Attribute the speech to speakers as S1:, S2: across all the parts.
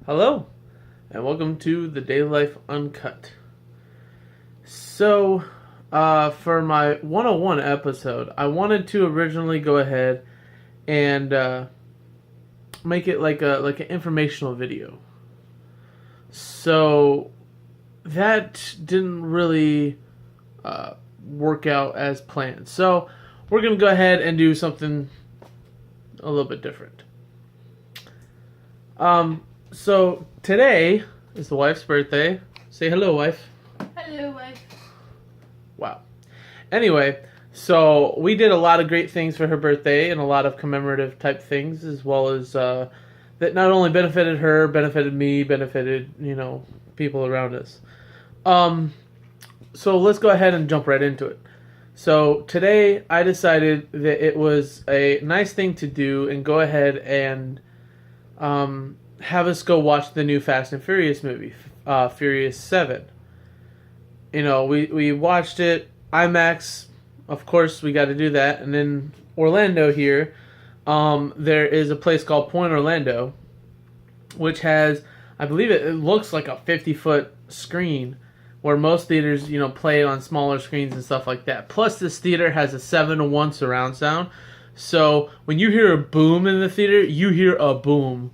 S1: Hello, and welcome to the Daily Life Uncut. So, for my 101 episode, I wanted to originally go ahead and make it like an informational video. So that didn't really work out as planned. So we're gonna go ahead and do something a little bit different. So today is the wife's birthday. Say hello, wife.
S2: Hello, wife.
S1: Wow. Anyway, so we did a lot of great things for her birthday and a lot of commemorative type things, as well as that not only benefited her, benefited me, benefited, people around us. So let's go ahead and jump right into it. So today I decided that it was a nice thing to do and go ahead and have us go watch the new Fast and Furious movie, Furious 7. We watched it, IMAX, of course we got to do that, and then Orlando here, there is a place called Point Orlando, which has, I believe it looks like a 50-foot screen, where most theaters, play on smaller screens and stuff like that. Plus this theater has a 7-to-1 surround sound, so when you hear a boom in the theater, you hear a boom.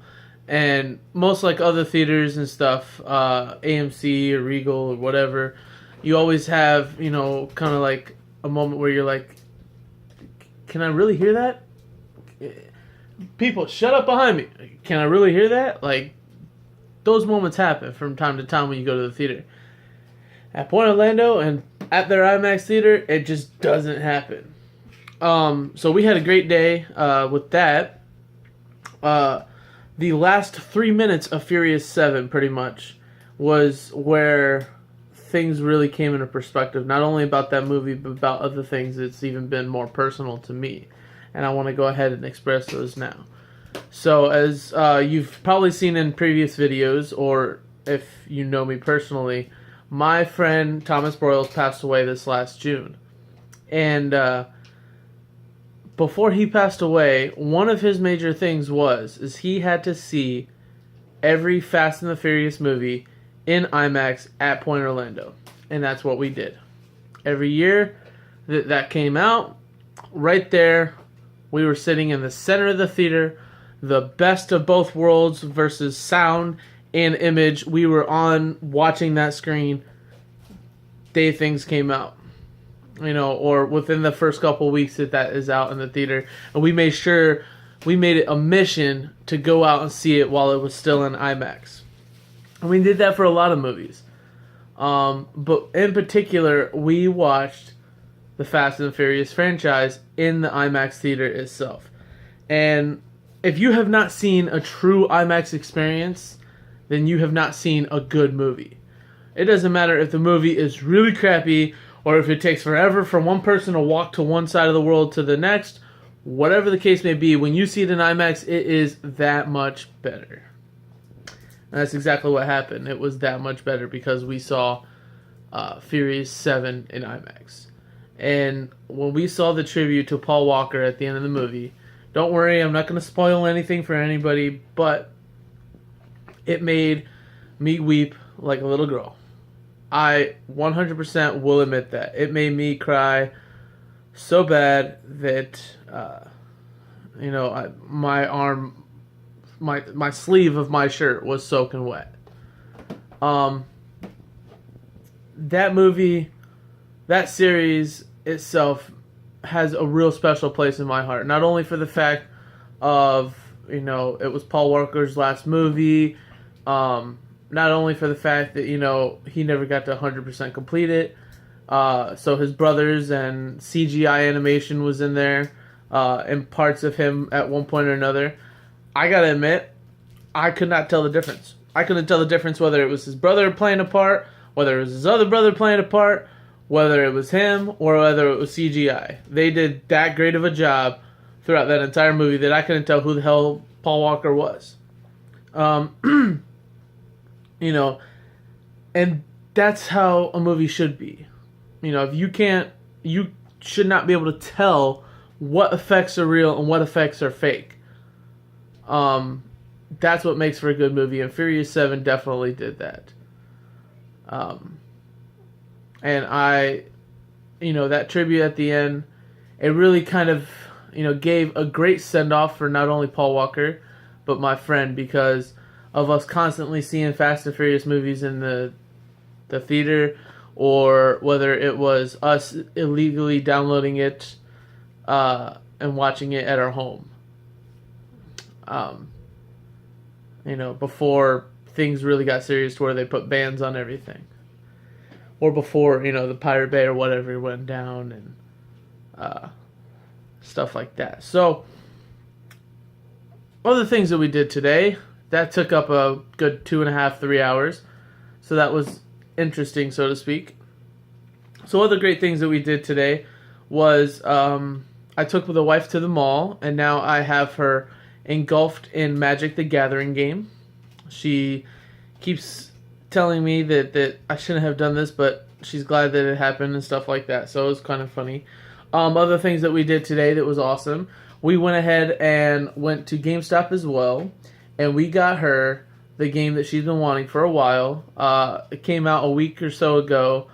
S1: And most like other theaters and stuff, AMC or Regal or whatever, you always have, kind of like a moment where you're like, can I really hear that? People, shut up behind me. Can I really hear that? Like, those moments happen from time to time when you go to the theater. At Point Orlando and at their IMAX theater, it just doesn't happen. So we had a great day with that. The last 3 minutes of Furious 7, pretty much, was where things really came into perspective. Not only about that movie, but about other things that's even been more personal to me. And I want to go ahead and express those now. So, as you've probably seen in previous videos, or if you know me personally, my friend Thomas Broyles passed away this last June. And before he passed away, one of his major things is he had to see every Fast and the Furious movie in IMAX at Point Orlando. And that's what we did. Every year that came out, right there, we were sitting in the center of the theater, the best of both worlds versus sound and image. We were on watching that screen day things came out. Or within the first couple weeks that is out in the theater. And we made it a mission to go out and see it while it was still in IMAX. And we did that for a lot of movies. But in particular, we watched the Fast and the Furious franchise in the IMAX theater itself. And if you have not seen a true IMAX experience, then you have not seen a good movie. It doesn't matter if the movie is really crappy, or if it takes forever for one person to walk to one side of the world to the next, whatever the case may be, when you see it in IMAX, it is that much better. And that's exactly what happened. It was that much better because we saw Furious 7 in IMAX. And when we saw the tribute to Paul Walker at the end of the movie, don't worry, I'm not going to spoil anything for anybody, but it made me weep like a little girl. I 100% will admit that. It made me cry so bad that, my arm, my sleeve of my shirt was soaking wet. That movie, that series itself has a real special place in my heart. Not only for the fact of, it was Paul Walker's last movie, not only for the fact that, he never got to 100% complete it. So his brothers and CGI animation was in there, and parts of him at one point or another. I gotta admit, I could not tell the difference. I couldn't tell the difference whether it was his brother playing a part, whether it was his other brother playing a part, whether it was him, or whether it was CGI. They did that great of a job throughout that entire movie that I couldn't tell who the hell Paul Walker was. And that's how a movie should be. If you should not be able to tell what effects are real and what effects are fake. that's what makes for a good movie, and Furious 7 definitely did that. And that tribute at the end, it really kind of, gave a great send-off for not only Paul Walker, but my friend, because of us constantly seeing Fast and Furious movies in the theater, or whether it was us illegally downloading it and watching it at our home. Before things really got serious to where they put bans on everything. Or before, the Pirate Bay or whatever went down and stuff like that. So, other things that we did today, that took up a good 2.5, 3 hours. So that was interesting, so to speak. So other great things that we did today was I took the wife to the mall, and now I have her engulfed in Magic the Gathering game. She keeps telling me that I shouldn't have done this, but she's glad that it happened and stuff like that. So it was kind of funny. Other things that we did today that was awesome. We went ahead and went to GameStop as well, and we got her the game that she's been wanting for a while. It came out a week or so ago,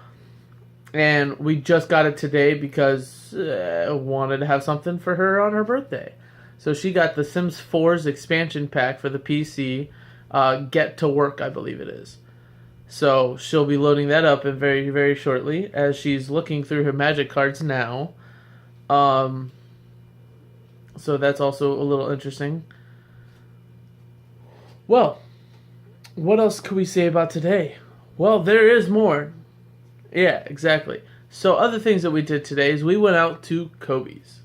S1: and we just got it today because I wanted to have something for her on her birthday. So she got the Sims 4's expansion pack for the PC, Get to Work, I believe it is. So she'll be loading that up in very, very shortly as she's looking through her Magic cards now. So that's also a little interesting. Well, what else could we say about today? Well, there is more. Yeah, exactly. So other things that we did today is we went out to Kobe's,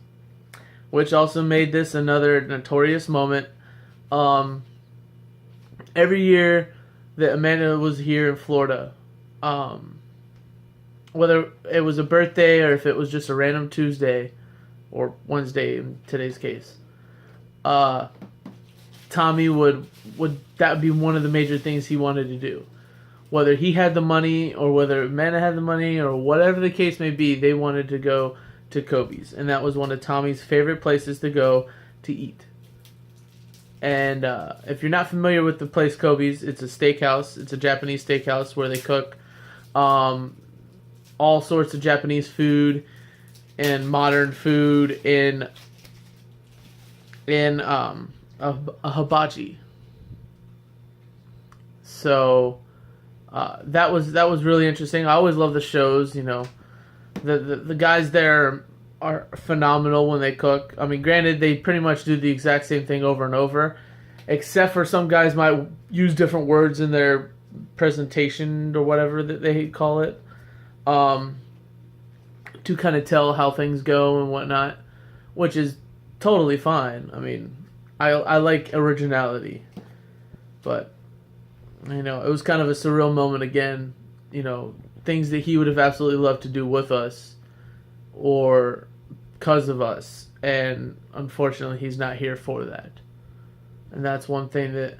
S1: which also made this another notorious moment. Every year that Amanda was here in Florida, whether it was a birthday or if it was just a random Tuesday or Wednesday in today's case, Tommy would that would be one of the major things he wanted to do. Whether he had the money or whether Amanda had the money or whatever the case may be, they wanted to go to Kobe's. And that was one of Tommy's favorite places to go to eat. And if you're not familiar with the place Kobe's, it's a steakhouse. It's a Japanese steakhouse where they cook all sorts of Japanese food and modern food in a hibachi. So that was really interesting. I always love the shows. The guys there are phenomenal when they cook. I mean, granted, they pretty much do the exact same thing over and over, except for some guys might use different words in their presentation or whatever that they call it, to kind of tell how things go and whatnot, which is totally fine. I mean, I like originality, but it was kind of a surreal moment again. Things that he would have absolutely loved to do with us or because of us, and unfortunately he's not here for that. And that's one thing that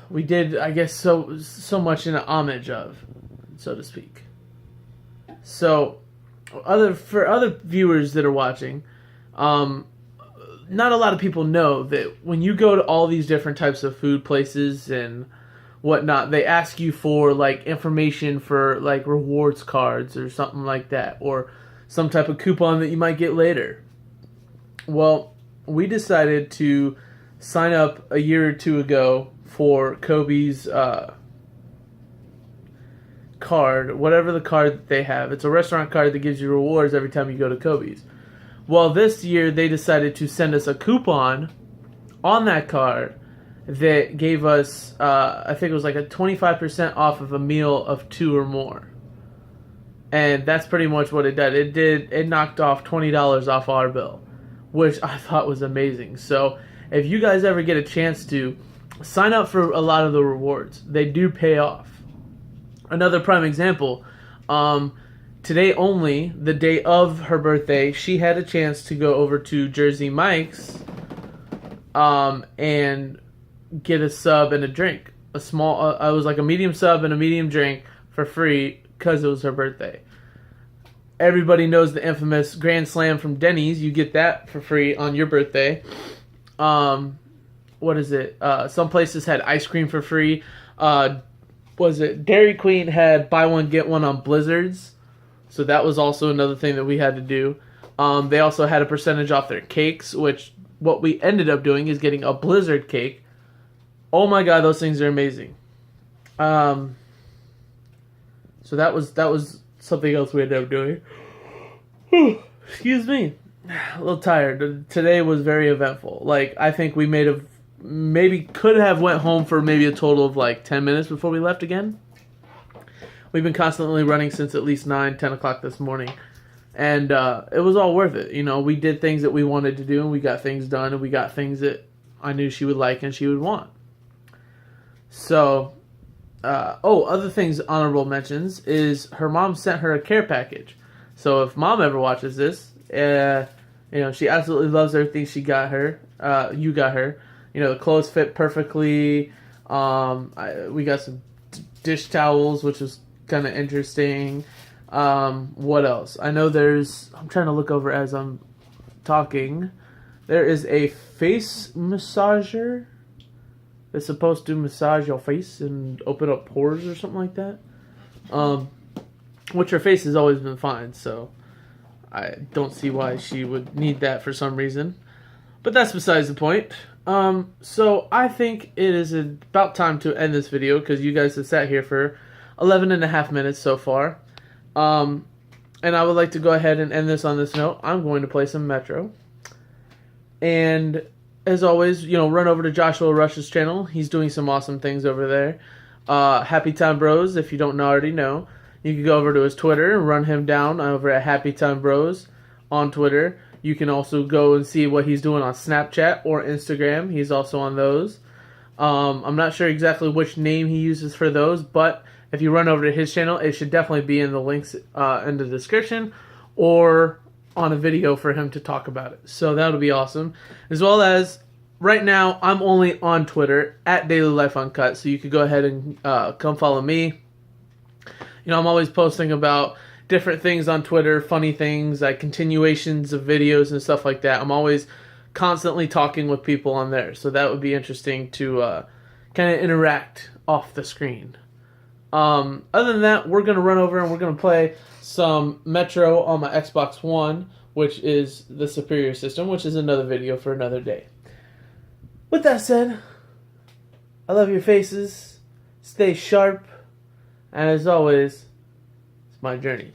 S1: we did, I guess, so much in homage of, so to speak. So for other viewers that are watching, not a lot of people know that when you go to all these different types of food places and whatnot, they ask you for information for rewards cards or something like that, or some type of coupon that you might get later. Well, we decided to sign up a year or two ago for Kobe's card, whatever the card that they have. It's a restaurant card that gives you rewards every time you go to Kobe's. Well, this year they decided to send us a coupon on that card that gave us, I think it was a 25% off of a meal of 2 or more. And that's pretty much what it did. It knocked off $20 off our bill, which I thought was amazing. So if you guys ever get a chance to sign up for a lot of the rewards, they do pay off. Another prime example, today only, the day of her birthday, she had a chance to go over to Jersey Mike's and get a sub and a drink. It was a medium sub and a medium drink for free because it was her birthday. Everybody knows the infamous Grand Slam from Denny's. You get that for free on your birthday. what is it? Some places had ice cream for free. Was it Dairy Queen had buy one get one on Blizzards? So that was also another thing that we had to do. They also had a percentage off their cakes, which what we ended up doing is getting a Blizzard cake. Oh my god, those things are amazing. So that was something else we ended up doing. Excuse me. A little tired. Today was very eventful. Like, I think we could have went home for maybe a total of like 10 minutes before we left again. We've been constantly running since at least 9, 10 o'clock this morning. And it was all worth it. You know, we did things that we wanted to do, and we got things done, and we got things that I knew she would like and she would want. So, other things, honorable mentions, is her mom sent her a care package. So if mom ever watches this, you know, she absolutely loves everything she got her. You got her. You know, the clothes fit perfectly. We got some dish towels, which was kind of interesting. What else? I know I'm trying to look over as I'm talking. There is a face massager that's supposed to massage your face and open up pores or something like that. Which her face has always been fine, so I don't see why she would need that for some reason. But that's besides the point. So I think it is about time to end this video because you guys have sat here for 11 and a half minutes so far. And I would like to go ahead and end this on this note. I'm going to play some Metro. And as always, you know, run over to Joshua Rush's channel. He's doing some awesome things over there. Happy Time Bros, if you don't already know. You can go over to his Twitter and run him down over at Happy Time Bros on Twitter. You can also go and see what he's doing on Snapchat or Instagram. He's also on those. I'm not sure exactly which name he uses for those, but if you run over to his channel, it should definitely be in the links in the description or on a video for him to talk about it. So that'll be awesome. As well as, right now, I'm only on Twitter at TheDailyLifeUncut, so you could go ahead and come follow me. You know, I'm always posting about different things on Twitter, funny things, like continuations of videos and stuff like that. I'm always constantly talking with people on there, so that would be interesting to kind of interact off the screen. Other than that, we're going to run over and we're going to play some Metro on my Xbox One, which is the superior system, which is another video for another day. With that said, I love your faces, stay sharp, and as always, it's my journey.